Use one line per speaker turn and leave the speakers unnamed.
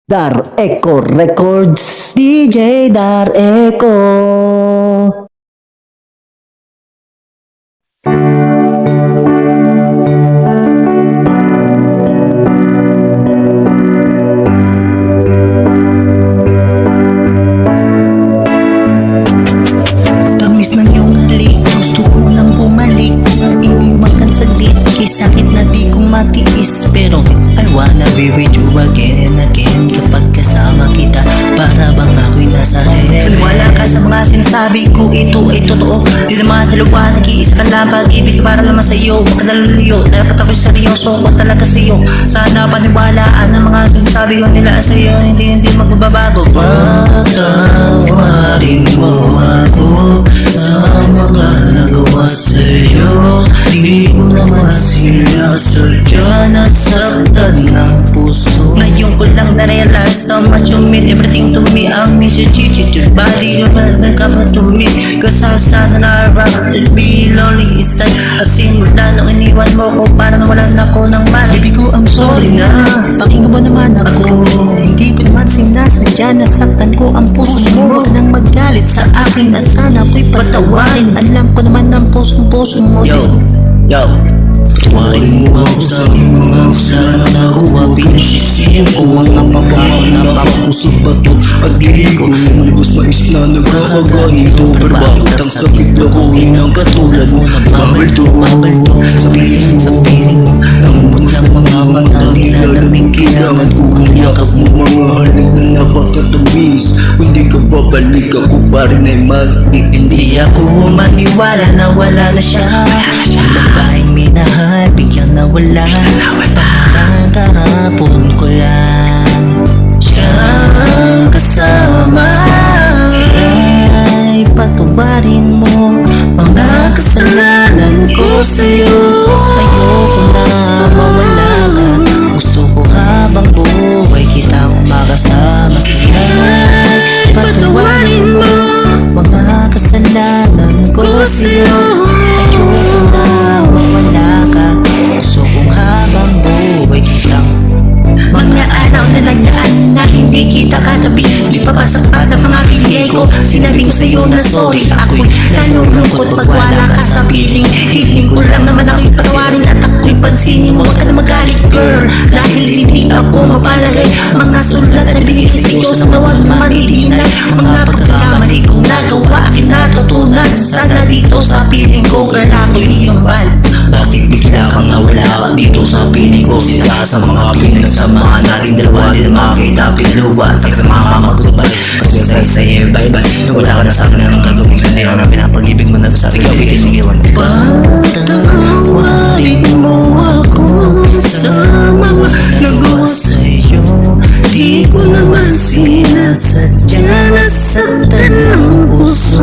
Dar Echo Records, DJ Dar Echo.
Tamis ng iyong halik, gusto ko nang bumalik. Iniwan kang saglit, kay sakit na di ko matiis. Pero I wanna be with you again and again. Kapag kasama kita, para bang ako'y nasa hell. Maniwala ka sa mga sinasabi ko, ito ay totoo. Di naman dalawa, nag-iisa ka lang. Pag-ibig para naman sa iyo, huwag ka naluluyo. Dapat ako'y seryoso, huwag talaga sa iyo. Sana paniwalaan ang mga sinasabi ko nila sa iyo. Hindi magbabago. Patawarin mo ako sa mga nagawa sa'yo. Di mo naman sinasadya, nasaktan ng puso. Ngayon ko lang na-realize how much you mean everything to me. Ang medyo chichichir body, you're not coming to me. Kasasana na rock, it'll be lonely inside. At simula nung iniwan mo ko, parang nawalan ako ng mana. Baby ko, I'm sorry na, pakinggan mo naman ako. Hindi ko naman sinasadya, nasaktan ko ang puso mo. Huwag nang magalit sa akin at sana ko'y patawarin. Alam ko naman ang puso mo. Yo, patawarin mo ako sa aking mga kasalanan na nagawa. Pinagsisihan ko mga pagkakaon na papuso bato. Pag-ibig ko, malibos maisip na nagkakaganito. Pero bakit ang sakit na kuhin ang katulad mo? Babalto sa piling mo, ang unang mga mata nilalamig. Kailangan ko ang yakap mo, mga halik na napakatamis. Kung di ka babalik, ako pa rin ay mag-ibig. Hindi ako maniwala na wala na siya. Babaeng minahal, biglang nawala. Parang kahapon ko lang siyang kasama. Ay patawarin mo mga kasalanan ko sa'yo. Ayoko na mawala ka, gusto ko habang buhay kitang makasama. Ay patawarin mo mga kasalanan ko sa'yo. Ayoko na mawala ka, gusto kong habang buhay kitang. Mga araw na nagaan na hindi kita katabi, di papasak pa ng mga bigay ko. Sinabi ko sa'yo na sorry, ako'y nalulungkot pag wala ka sa piling. Hiling ko lang naman ako'y patawarin at ako'y pansinin mo. Huwag ka na magalit girl, dahil hindi ako mapalagay. Mga sulat na binigay sa Diyos ang tawag malilinay. Mga pagkakamali kong nagawa akin natutunan. Sana dito sa piling ko girl, ako'y iyong mahal. Bakit bigla kang nawala dito sa piling ko? Sila sa mga pinagsamahan natin dalawa, di na makita piluwa. Sa mga mag-goodbye, pag-say bye-bye. Nawala ka na sa akin, anong gagawin? Hindi ka na pinapag-ibig mo na sa akin. Singiwan. Patawarin mo ako sa mga nagawa sa'yo. Di ko naman sinasadya, nasaktan ng puso.